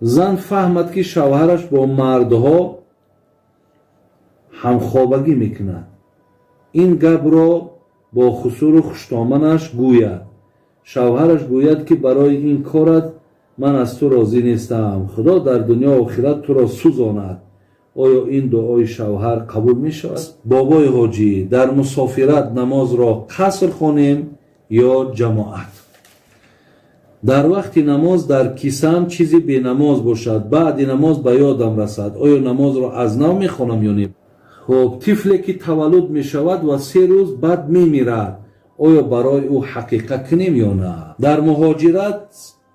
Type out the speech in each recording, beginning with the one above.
زن فهمد که شوهرش با مردها همخوابگی میکند. این گپ را با خسور خوشتامنش گوید. شوهرش گوید که برای این کارت من از تو راضی نیستم. خدا در دنیا و آخرت تو را سوزاند. آیا این دعای شوهر قبول می شود؟ بابای حاجی، در مسافرت نماز را قصر خوانیم یا جماعت؟ در وقت نماز در کیسم چیزی به نماز باشد، بعد نماز به یادم رسد، آیا نماز را از نو می خوانم یا نه؟ خب طفلی که تولد می شود و 3 روز بعد می میرد، آیا برای او حقیقت کنیم یا نه؟ در مهاجرت،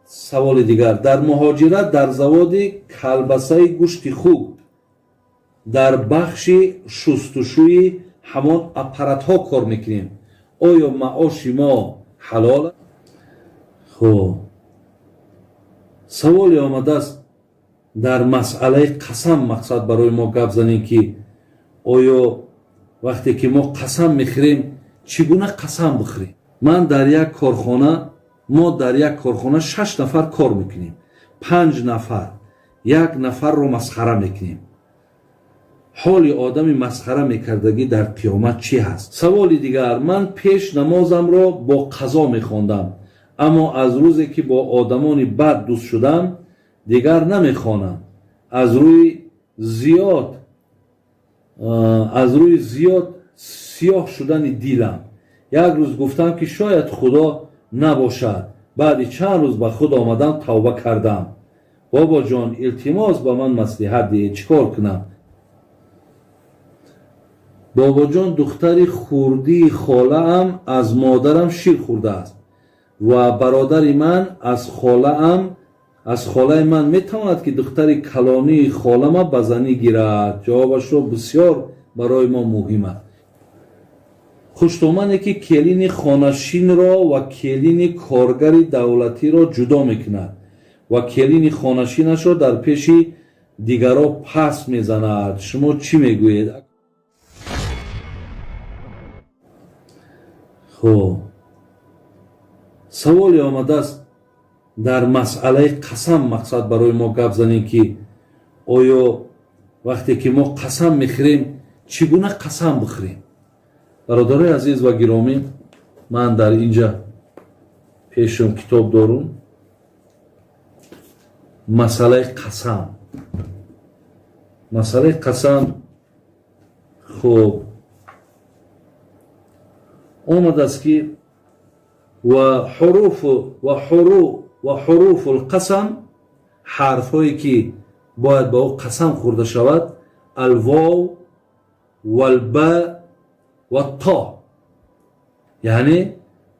سوال دیگر، در مهاجرت در زواد کلبسه گوشت خوب در بخش شستشوی همان اپارات ها کار میکنیم، آیا معاش ما حلال؟ خب سوالی آمده است در مسئله قسم. مقصد برای ما گپ زنیم که آیا وقتی که ما قسم میخوریم چگونه قسم بخوریم؟ ما در یک کارخانه 6 نفر کار میکنیم. 5 نفر 1 نفر رو مسخره میکنیم. حال آدم مسخره میکردگی در قیامت چی هست؟ سوال دیگر، من پیش نمازم را با قضا میخواندم، اما از روزی که با آدمان بد دوست شدم دیگر نمیخوانم. از روی زیاد سیاه شدن دیلم. یک روز گفتم که شاید خدا نباشد. بعد چند روز به خود آمدم، توبه کردم. بابا جان التماس به من مصلحت ده، چیکار کنم؟ بابا جان دختری خوردی خاله ام از مادرم شیر خورده است و برادر من از خاله من میتواند که دختری کلانی خاله ما بزنی گیرد. جوابش رو بسیار برای ما مهم است. خوشتومنه که کلین خانشین را و کلین کارگر دولتی را جدا میکند و کلین خانشینش را در پیش دیگرها پس میزند. شما چی میگویید؟ خب سوالی آمده است در مسئله قسم. مقصد برای ما گپ زنیم که آیا وقتی که ما قسم میخوریم چگونه قسم بخوریم؟ برادرای عزیز و گرامی، من در اینجا پیشم کتاب دارم. مسئله قسم خب آمده است که و حروف القسم، حرف هایی که باید با او قسم خورده شود، الواو والباء و تا، یعنی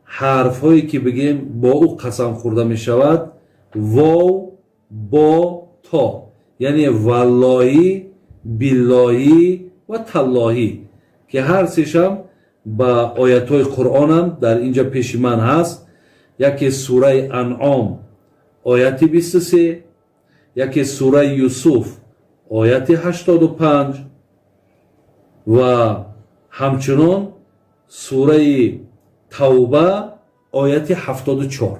حرف هایی که بگیم با او قسم خورده می شود، واو با تا، یعنی واللهی، باللهی و تاللهی، که هر سیشم با آیت های قرآن هم در اینجا پیش من هست. یکی سوره انعام آیت 23، یکی سوره یوسف آیت 85 و همچنان سوره توبه آیت 74.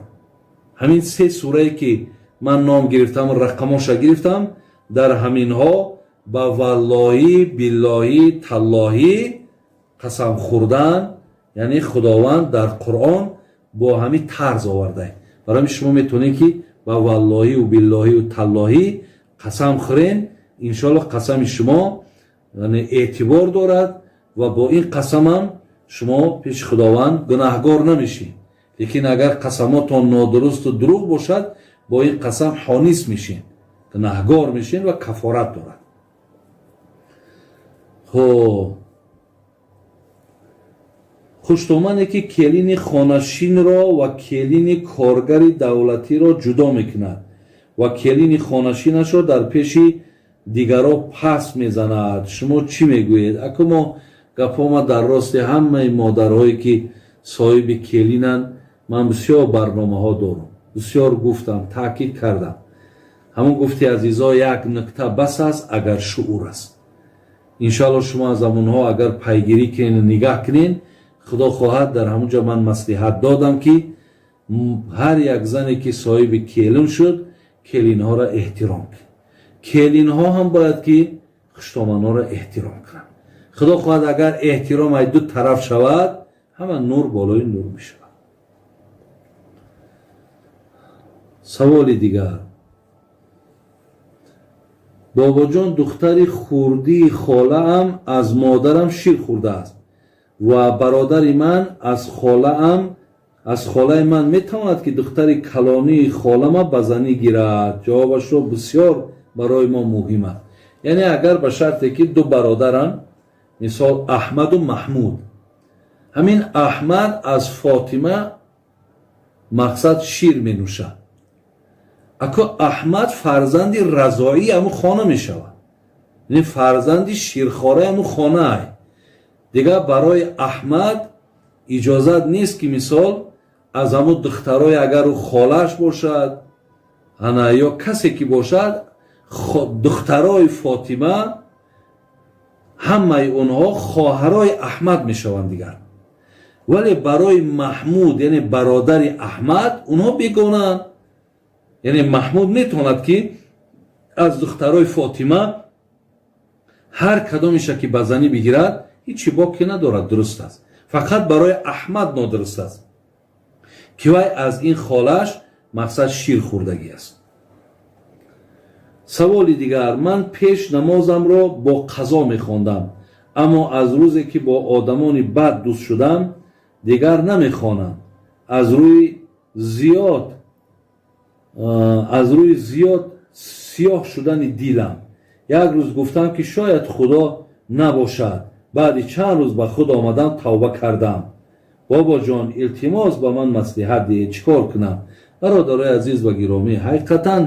همین 3 سوره که من نام گرفتم و رقماش گرفتم، در همین ها با واللهی، باللهی، تاللهی قسم خوردن، یعنی خداوند در قرآن با همین طرز آورده. برای شما میتونید که با واللهی و باللهی و تاللهی قسم خورین، انشالله قسم شما یعنی اعتبار دارد و با این قسم هم شما پیش خداوند گناهگار نمیشین. لیکن اگر قسماتون نادرست و دروغ باشد، با این قسم حانیس میشین، گناهگار میشین و کفارت دارد. خب خوشتومنه که کلین خانشین را و کلین کارگر دولتی را جدا میکند و کلین خانشینش را در پیش دیگرها پس میزند. شما چی میگویید؟ اکو ما گپا در راست همه مادرهایی که صاحب کلینن، من بسیار برنامه ها دارم، بسیار گفتم، تاکید کردم. همون گفتی عزیزا یک نکته بس است اگر شعور است. انشالله شما از همونها اگر پیگیری کنین، نگاه کنین، خدا خواهد در همونجا من مصلحت دادم که هر یک زنی که صاحب کلین شد келин ҳо ра эҳтиром кунед. келин ҳо ҳам бояд ки хуштоманҳоро эҳтиром кунанд. худо хоҳад агар эҳтиром ай ду тараф шавад, ҳама нур болои нур мешавад. саволи дигар: бобоҷон, духтари хурдии холаам аз модарам шир хӯрдааст ва бародари ман аз холаи ман метавонад ки духтари калонии холама ба занӣ гирад? ҷавобашро бисёр барои мо муҳим аст. яъне агар ба шарте ки ду бародаранд, мисол аҳмаду маҳмуд, ҳамин аҳмад аз фотима мақсад шир менӯшад, ако аҳмад фарзанди разоии ҳаму хона мешавад, яъне фарзанди ширхораи ҳаму хонае. дигар барои аҳмад иҷозат нест ки мисол аз ҳаму духтарои агар ӯ холааш бошад ана ё касе ки бошад, духтарои фотима ҳамаи онҳо хоҳарои аҳмад мешаванд дигар. вале барои маҳмуд, яъне бародари аҳмад, онҳо бегонаанд. яъне маҳмуд метавонад ки аз духтарои фотима ҳар кадомеша ки ба занӣ бигирад, ҳичи боки надорад, дуруст аст. фақат барои аҳмад нодуруст аст ки вай аз ин холааш мақсад шир хӯрдагӣ аст. саволи дигар: ман пеш намозамро бо қазо мехондам, аммо аз рӯзе ки бо одамони бад дӯст шудам, дигар намехонам. аз рӯи зиёд сиёҳ шудани дилам. як рӯз гуфтам ки шояд худо набошад. баъди чанд рӯз ба худ омадам, тавба кардам. бобоҷон, илтимос ба ман маслиҳат диҳед, чӣ кор кунам? бародарои азиз ва гиромӣ, ҳақиқатан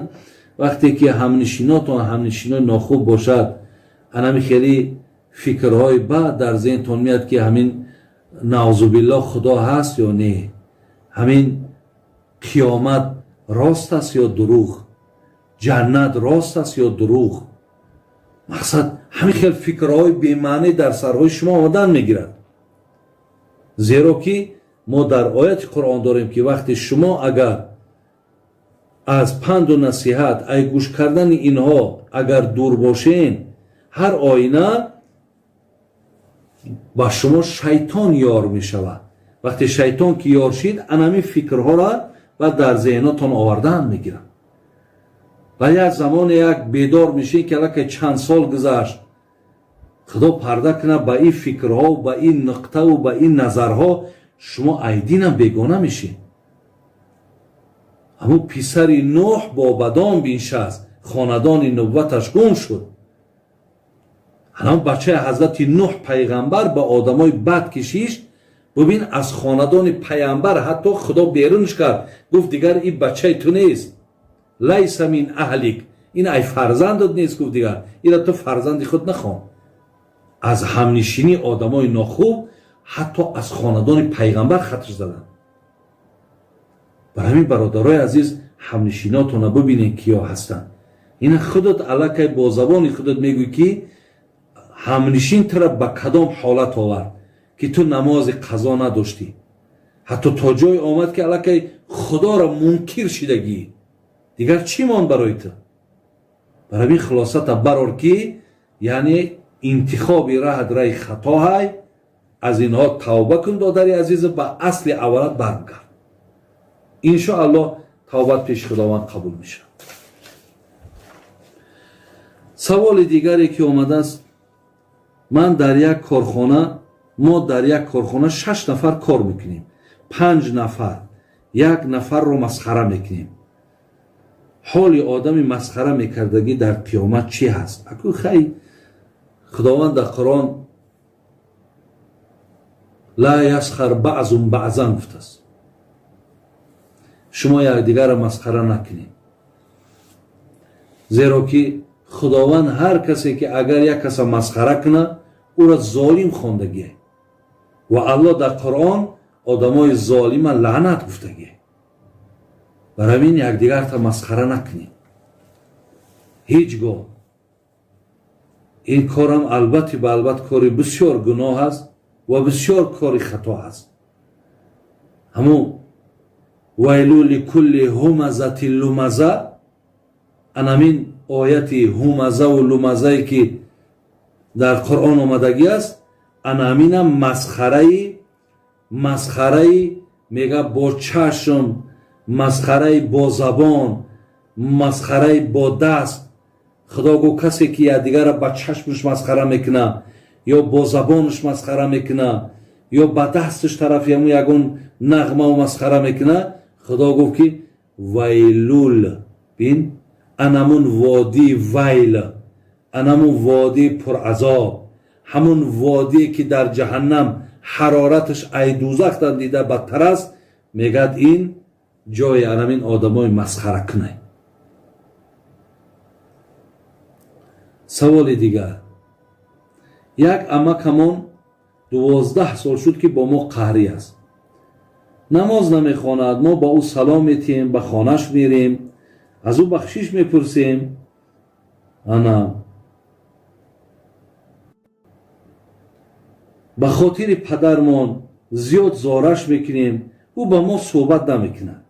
вақте ки ҳамнишинотон ҳамнишинои нохуб бошад, анами хеле фикрҳои баъд дар зеҳнтон меяд ки ҳамин наъузубиллоҳ худо ҳаст ё не, ҳамин қиёмат рост аст ё дурӯғ, ҷаннат рост аст ё дурӯғ. мақсад ҳамин хел фикрҳои бемаънӣ дар сарҳои шумо омадан мегирад. зеро ки мо дар ояти қуръон дорем ки вақте шумо агар аз панду насиҳат, ай гӯш кардани инҳо агар дур бошен, ҳар оина ба шумо шайтон ёр мешавад. вақте шайтон ки ёр шид, анами фикрҳоро ба дар зеҳнотон овардан мегирад. ва як замоне як бедор мешин ки аллакай чанд сол гузашт, худо парда кунад ба ин фикрҳо, ба ин нуқтаву ба ин назарҳо шумо айдинам бегона мешин. ҳамун писари нӯҳ бо бадон биншаст, хонадони нубваташ гум шуд. ҳамун бачаи ҳазрати нӯҳ пайғамбар ба одамои бад кишишт. бубин аз хонадони пайғамбар ҳатто худо берунш кард, гуфт дигар ин бачаи ту нест, лайса мин аҳлик, ин ай фарзандот нест. гуфт дигар ира ту фарзанди худ нахон. аз ҳамнишини одамои нохуб ҳатто аз хонадони пайғамбар хатр заданд. барои ҳамин бародарои азиз, ҳамнишинотона бубинед киё ҳастанд. ина худат аллакай бо забони худат мегӯй ки ҳамнишин тара ба кадом ҳолат овард ки ту намози қазо надоштӣ, ҳатто то ҷое омад ки аллакай худоро мункир шидагӣ. дигар чӣ монд барои ту? барои ҳамин хулосата барор ки яъне интихоби раҳат раи хатоҳай, аз инҳо тавба кун додари азиза, ба асли аввалат баргард. иншоаллоҳ тавбат пеши худованд қабул мешавад. саволи дигаре ки омадааст: мо дар як корхона 6 нафар кор мекунем, 5 нафар як нафарро масхара мекунем. ҳоли одами масхара мекардагӣ дар қиёмат чӣ ҳаст? аку хай худованд дар Қуръон ла ясхар баъзун баъзан гуфтааст. шумо якдигарро масхара накунед. зеро ки худованд ҳар касе ки агар як каса масхара куна, ӯро золим хондагӣ. ва аллоҳ дар Қуръон одамои золима лаънат гуфтагӣ. барои ҳамин якдигарта масхара накунед ҳеҷ гоҳ. ин корам албатта ба албат кори бисёр гуноҳ аст ва бисёр кори хато аст. ҳамун вайлу ликулли ҳумазати лумаза, анамин ояти ҳумаза ва лумазае ки дар қуръон омадагӣ аст, анамина масхараи мега бо чашм, масхараи бо забон, масхараи бо даст. худо гӯ касе ки якдигара ба чашмаш масхара мекуна ё бо забонаш масхара мекуна ё ба дасташ тараф ягон нағмаву масхара мекуна, худо гуфт ки вайлул, бин анамун водии вайл, анамун водии пуразоб, ҳамун водие ки дар ҷаҳаннам ҳарораташ ай дӯзахдан дида бадтар аст, мегӯяд ин ҷои анамин одамои масхаракунай. саволи дигар, як амакамон 12 сол шуд ки бо мо қаҳрӣ аст. намоз намехонад, мо ба ӯ салом метиҳем, ба хонаш мерем, аз ӯ бахшиш мепурсем. ана ба хотири падармон зиёд зораш мекунем, ӯ ба мо суҳбат намекунад.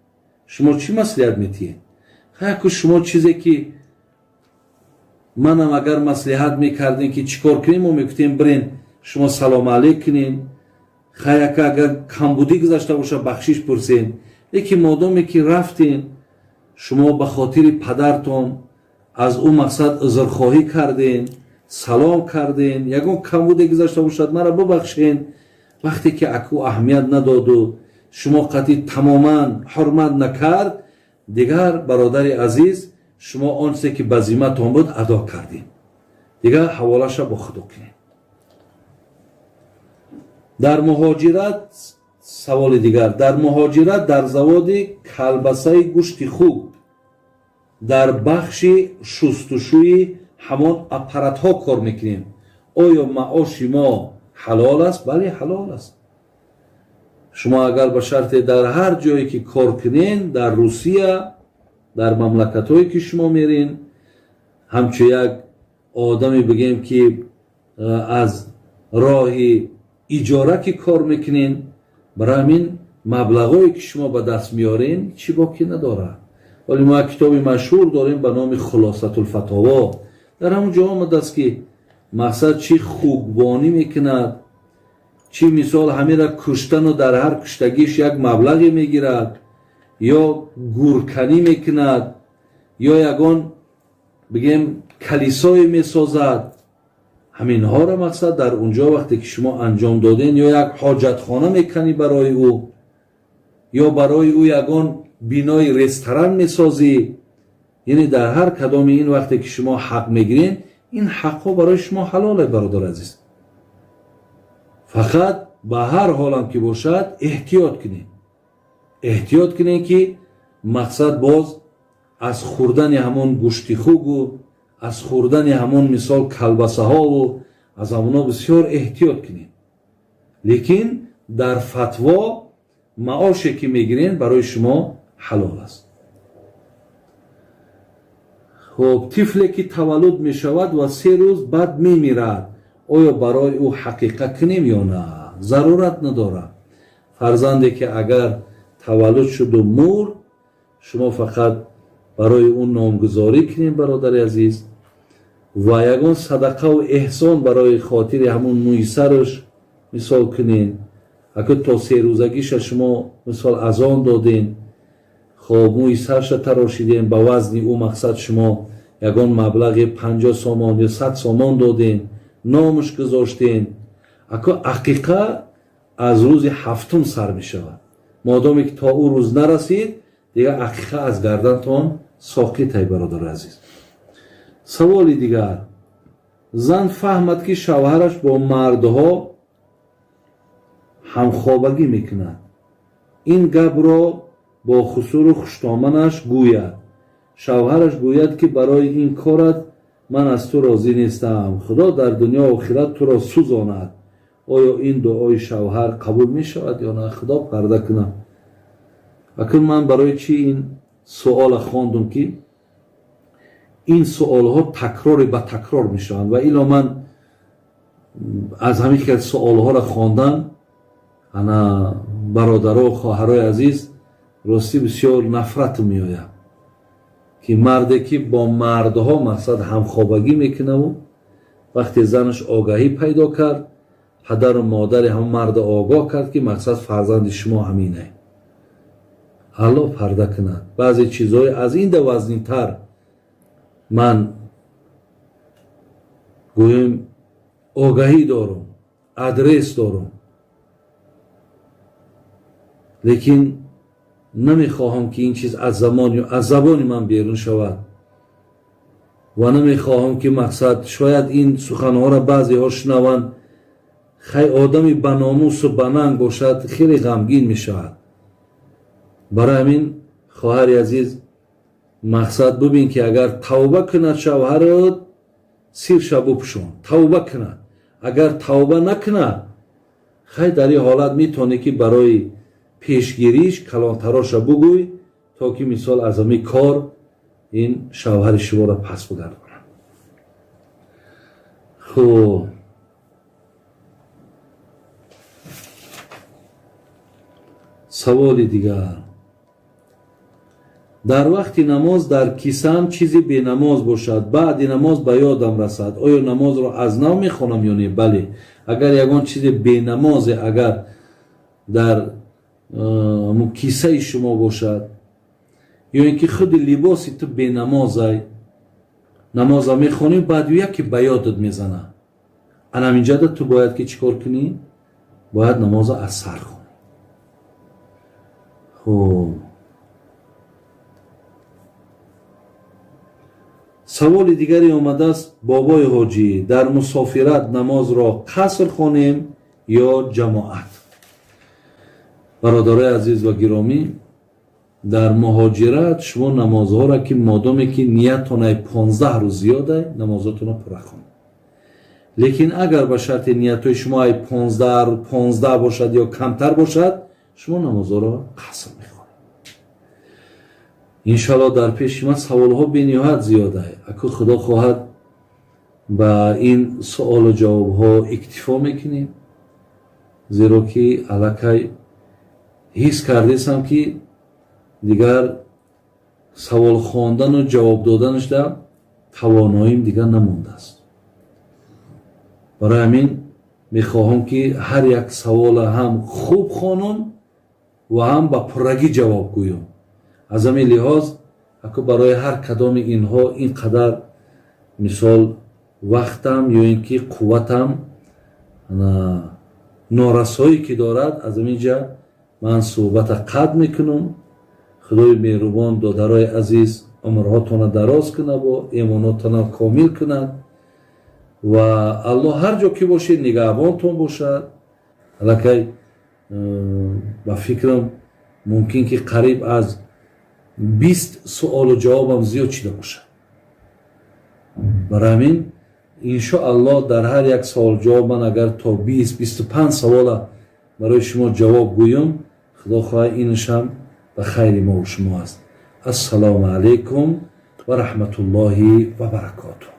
шумо чӣ маслиҳат метиҳед? хаяку шумо чизе ки манам агар маслиҳат мекардем ки чӣ кор кунем, мо мегуфтем бирен шумо салом алейк кунем, хаяка агар камбудӣ гузашта боша бахшиш пурсен. лекин модоме ки рафтем, шумо ба хотири падартон аз ӯ мақсад узрхоҳӣ карден, салом карден, ягон камбуде гузашта бошад маро бубахшен. вақте ки аку аҳамият надоду, шумо қатъи тамоман ҳурмат накард, дигар бародари азиз, шумо он чизе ки ба зимматон буд адо кардем, дигар ҳаволаша бо худо кунед. дар муҳоҷират, саволи дигар, дар муҳоҷират дар заводи калбасаи гӯшти хук дар бахши шустушӯи ҳамон аппаратҳо кор мекунем. оё маоши мо ҳалол аст? Бале, ҳалол аст. шумо агар ба шарте дар ҳар ҷое ки кор кунен, дар Русия, дар мамлакатҳое ки шумо мерин, ҳамчун як одаме бигем ки аз роҳи иҷора ки кор мекунен, барои ҳамин маблағое ки шумо ба даст меорен чӣ боқӣ надорад. вале мо як китоби машҳур дорем ба номи хулосатулфатово. дар ҳамон ҷо омадааст ки мақсад чӣ хугбонӣ мекунад, чӣ мисол ҳамира куштану дар ҳар куштагиш як маблағе мегирад, ё гурканӣ мекунад, ё ягон бигем калисое месозад. ҳаминҳоро мақсад дар унҷо вақте ки шумо анҷом доден, ё як ҳоҷатхона мекунӣ барои ӯ, ё барои ӯ ягон бинои ресторан месозӣ. яъне дар ҳар кадоми ин вақте ки шумо ҳақ мегирен, ин ҳақҳо барои шумо ҳалоле, бародари азиз. фақат ба ҳар ҳолам ки бошад эҳтиёт кунед. эҳтиёт кунед ки мақсад боз аз хӯрдани ҳамон гӯшти хугу, аз хӯрдани ҳамон мисол калбасаҳову аз ҳамоно бисёр эҳтиёт кунед. лекин дар фатво маоше ки мегирен барои шумо ҳалол аст. хуб, тифле ки таваллуд мешавад ва 3 рӯз баъд мемирад, оё барои ӯ ҳақиқа кунем ё на? зарурат надорад. фарзанде ки агар таваллуд шуду мурд, шумо фақат барои ӯ номгузорӣ кунем, бародари азиз, ва ягон садақаву эҳсон барои хотири ҳамон мӯи сараш мисол кунем. аку то 3 рӯзагиша шумо мисол аз он доден, хоб мӯи сарша тарошидем, ба вазни ӯ мақсад шумо ягон маблағи 50 сомон ё 100 сомон доден, номаш гузоштен. аку ақиқа аз рӯзи 7 сар мешавад. модоме ки то ӯ рӯз нарасид, дигар ақиқа аз гардантон соқитай, бародари азиз. саволи дигар, зан фаҳмад ки шавҳараш бо мардҳо ҳамхобагӣ мекунад. ин гапро бо хусуру хуштоманаш гӯяд. шавҳараш гӯяд ки барои ин корат ман аз ту розӣ нестам, худо дар дунё охират туро сӯзонад. оё ин дуои шавҳар қабул мешавад ё на? худо парда кунад. акун ман барои чӣ ин суола хондум ки ин суолҳо такрори ба такрор мешаванд ва ило ман аз ҳамин хел суолҳоро хондан, ана бародаро, хоҳарои азиз, рости бисёр нафратам меояд. که مرده که با مردها مقصد همخوابگی میکنه و وقتی زنش آگاهی پیدا کرد، پدر و مادر هم مرد آگاه کرد که مقصد فرزند شما همینه، الله پرده کند. بعضی چیزهای از این ده وزنی‌تر من گویم آگاهی دارم، ادرس دارم، لیکن نمیخواهم که این چیز از زبان من بیرون شود و نمیخواهم که مقصد شاید این سخنها را بعضی ها شنوند، خیلی آدمی بناموس و بننگ باشد، خیلی غمگین میشود. برای همین خواهر عزیز مقصد ببین که اگر توبه کند شوهرت سیر شب بپوشان، توبه کند. اگر توبه نکند خیلی در این حالت میتونه که برای پیشگیریش کلانتراش بگوی تا که مثال از همین کار این شوهر شما را پس بگردانند. خب سوال دیگر، در وقت نماز در کیسم چیزی به نماز باشد، بعد نماز به یادم رسد، آیا نماز را از نو میخوانم یا نه؟ بله، اگر یگان چیزی به نماز اگر در کیسه شما باشد یا اینکه خود لباسی تو به نمازی نماز میخوانی بعد یکی به یادت میزنه، انا اینجا تو باید که چیکار کنی؟ باید نماز از سر خونی. خب سوال دیگری آمده است، بابای حاجی در مسافرت نماز را قصر خوانیم یا جماعت؟ برادرای عزیز و گرامی، در مهاجرت شما نمازها را که مادامی که نیتتان 15 روز زیاده نمازاتون را پر کنید، لیکن اگر به شرط نیت شما 15 باشد یا کمتر باشد شما نمازها را قصر میخوانید. انشاءالله در پیش من سوال ها به نهایت زیاده، اگر خدا خواهد با این سوال و جواب ها اکتفا میکنیم، زیرا که الکی حس کردیسم که دیگر سوال خواندن و جواب دادنش در تواناییم دیگر نمونده است. برای همین میخواهم که هر یک سوال هم خوب خوانم و هم با پرگی جواب گویم. از همین لحاظ اگر برای هر کدام اینها اینقدر مثال وقتم یا اینکه قوتم نارسایی که دارد، از همینجا من صحبت قطع میکنم. خدای مهربان دادرای عزیز عمرهاتون دراز کنه و ایماناتون کامل کنه و الله هر جا که باشه نگهبانتون باشد. الکی با فکرم ممکن که قریب از 20 سوال و جوابم زیاد شده باشه. برای همین انشاءالله در هر یک سوال جواب من اگر تا 20-25 سوال برای شما جواب گویم، خدا خواهد اینش هم به خیر ما و شما است. السلام علیکم و رحمت الله و برکاته.